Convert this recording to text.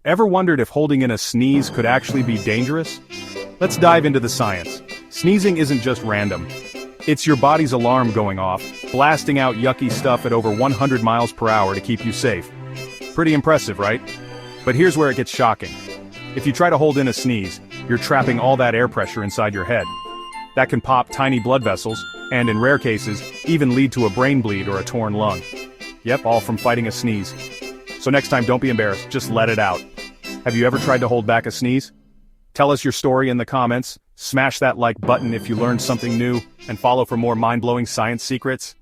Ever wondered if holding in a sneeze could actually be dangerous? Let's dive into the science. Sneezing isn't just random. It's your body's alarm going off, blasting out yucky stuff at over 100 miles per hour to keep you safe. Pretty impressive, right? But here's where it gets shocking. If you try to hold in a sneeze, you're trapping all that air pressure inside your head. That can pop tiny blood vessels, and in rare cases, even lead to a brain bleed or a torn lung. Yep, all from fighting a sneeze. So next time, don't be embarrassed, just let it out. Have you ever tried to hold back a sneeze? Tell us your story in the comments, smash that like button if you learned something new, and follow for more mind-blowing science secrets.